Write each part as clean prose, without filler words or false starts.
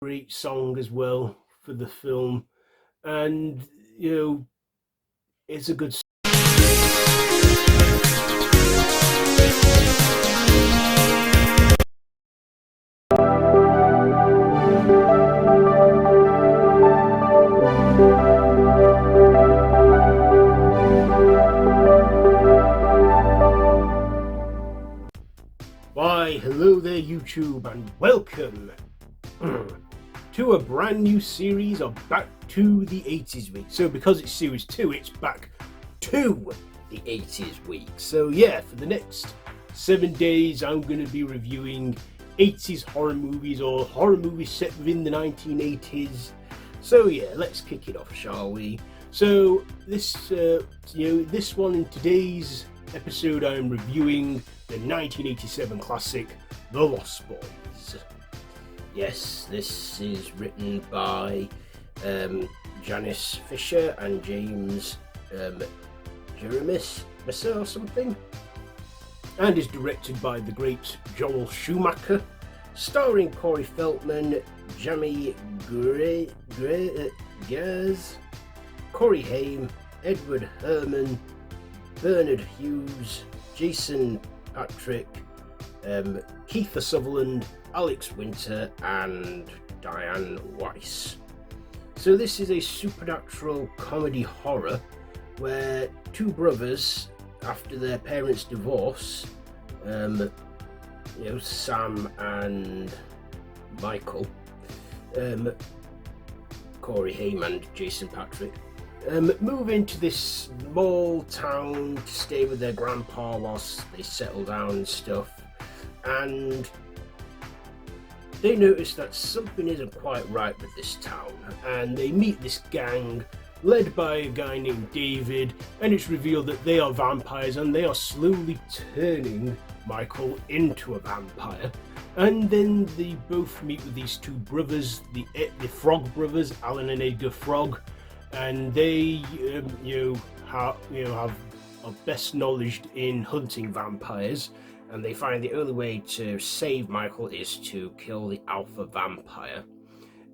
great song as well for the film, and it's a good. Why, hello there YouTube, and welcome to a brand new series of Back to the 80s week. So because it's series 2, it's back to the 80s week. So yeah, for the next 7 days I'm going to be reviewing 80s horror movies, or horror movies set within the 1980s. So yeah, let's kick it off, shall we? So this one in today's episode I'm reviewing the 1987 classic The Lost Boys. Yes, this is written by Janice Fisher and James Gertz or something, and is directed by the great Joel Schumacher, starring Corey Feldman, Jami Gertz, Corey Haim, Edward Herrmann, Barnard Hughes, Jason Patric, Kiefer Sutherland, Alex Winter, and Dianne Wiest. So this is a supernatural comedy horror where two brothers, after their parents' divorce, Sam and Michael, Corey Haim and Jason Patric, move into this small town to stay with their grandpa whilst they settle down and stuff, and they notice that something isn't quite right with this town, and they meet this gang led by a guy named David, and it's revealed that they are vampires and they are slowly turning Michael into a vampire. And then they both meet with these two brothers, the Frog brothers, Alan and Edgar Frog, and they have are best knowledge in hunting vampires, and they find the only way to save Michael is to kill the alpha vampire.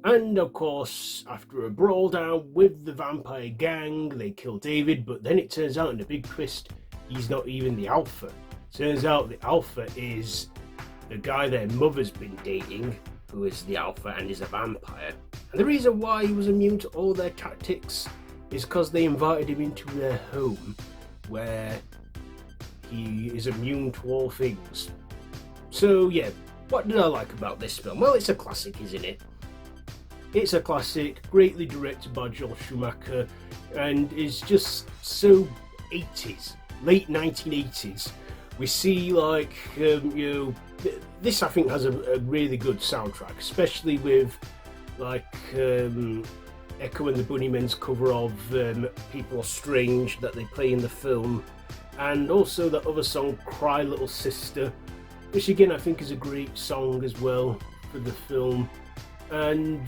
And of course, after a brawl down with the vampire gang, they kill David, but then it turns out in a big twist, he's not even the alpha. Turns out the alpha is the guy their mother's been dating, who is the alpha and is a vampire. And the reason why he was immune to all their tactics is because they invited him into their home, where he is immune to all things. So yeah, what did I like about this film? Well, it's a classic, isn't it? It's a classic, greatly directed by Joel Schumacher, and is just so 80s, late 1980s. We see this I think has a really good soundtrack, especially with Echo and the Bunnymen's cover of People Are Strange that they play in the film, and also that other song Cry Little Sister, which again I think is a great song as well for the film, and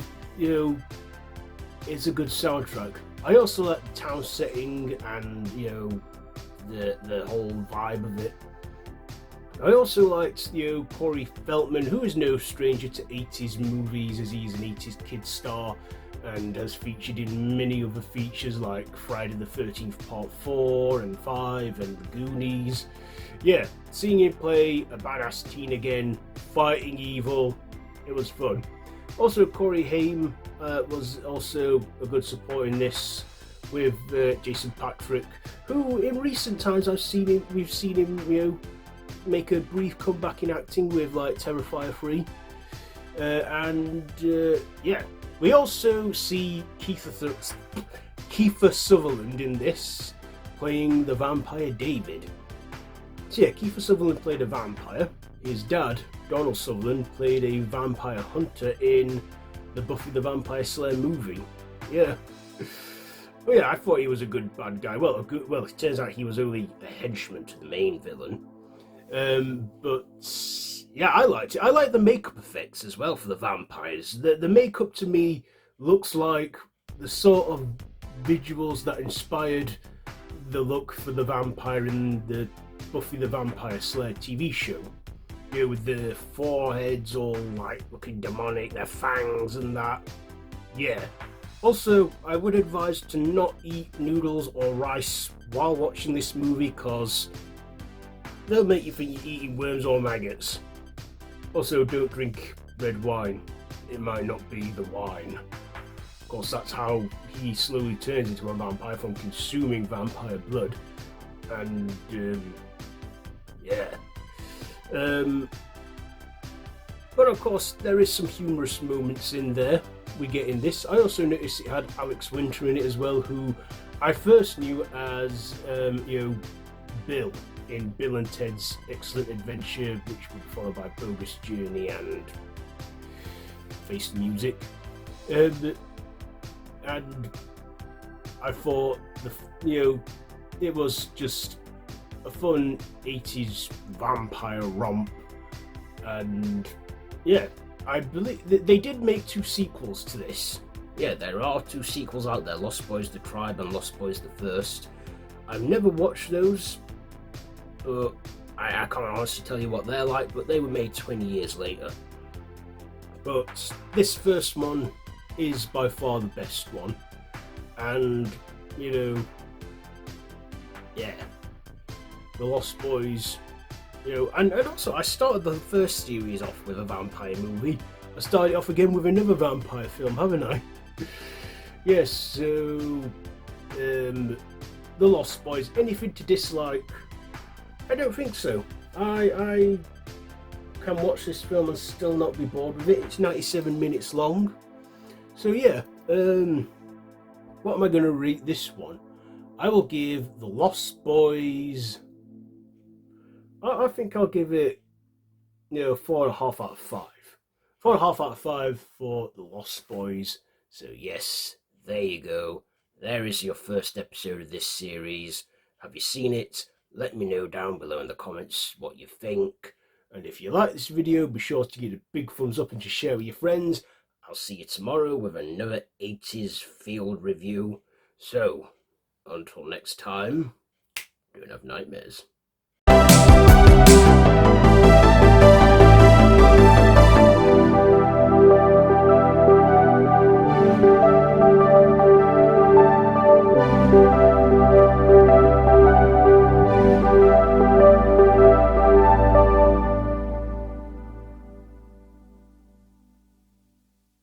it's a good soundtrack. I also like the town setting and the whole vibe of it. I also liked Corey Feldman, who is no stranger to 80s movies, as he's an 80s kid star and has featured in many other features like Friday the 13th Part 4 and 5 and The Goonies. Yeah, seeing him play a badass teen again, fighting evil, it was fun. Also, Corey Haim was also a good support in this, with Jason Patric, who in recent times we've seen him make a brief comeback in acting with Terrifier 3, yeah, we also see Kiefer Sutherland in this, playing the vampire David. So yeah, Kiefer Sutherland played a vampire. His dad, Donald Sutherland, played a vampire hunter in the Buffy the Vampire Slayer movie. Yeah. But yeah, I thought he was a good bad guy. Well, it turns out he was only a henchman to the main villain. But yeah, I liked it. I like the makeup effects as well for the vampires. The makeup to me looks like the sort of visuals that inspired the look for the vampire in the Buffy the Vampire Slayer TV show. You know, with the foreheads all like looking demonic, their fangs and that. Yeah. Also, I would advise to not eat noodles or rice while watching this movie because they'll make you think you're eating worms or maggots. Also, don't drink red wine. It might not be the wine. Of course, that's how he slowly turns into a vampire, from consuming vampire blood. And, yeah. But of course, there is some humorous moments in there we get in this. I also noticed it had Alex Winter in it as well, who I first knew as, Bill in Bill and Ted's Excellent Adventure, which would be followed by Bogus Journey and Face the Music. And I thought, it was just a fun 80s vampire romp. And yeah, I believe they did make 2 sequels to this. Yeah, there are 2 sequels out there, Lost Boys The Tribe and Lost Boys The First. I've never watched those, but I can't honestly tell you what they're like, but they were made 20 years later. But this first one is by far the best one. And, yeah, The Lost Boys, and also I started the first series off with a vampire movie. I started off again with another vampire film, haven't I? Yes, so, The Lost Boys, anything to dislike? I don't think so. I can watch this film and still not be bored with it. It's 97 minutes long. So yeah, what am I going to rate this one? I will give The Lost Boys, I think I'll give it, 4.5 out of 5. 4.5 out of 5 for The Lost Boys. So yes, there you go. There is your first episode of this series. Have you seen it? Let me know down below in the comments what you think. And if you like this video, be sure to give it a big thumbs up and to share with your friends. I'll see you tomorrow with another 80s field review. So, until next time, don't have nightmares.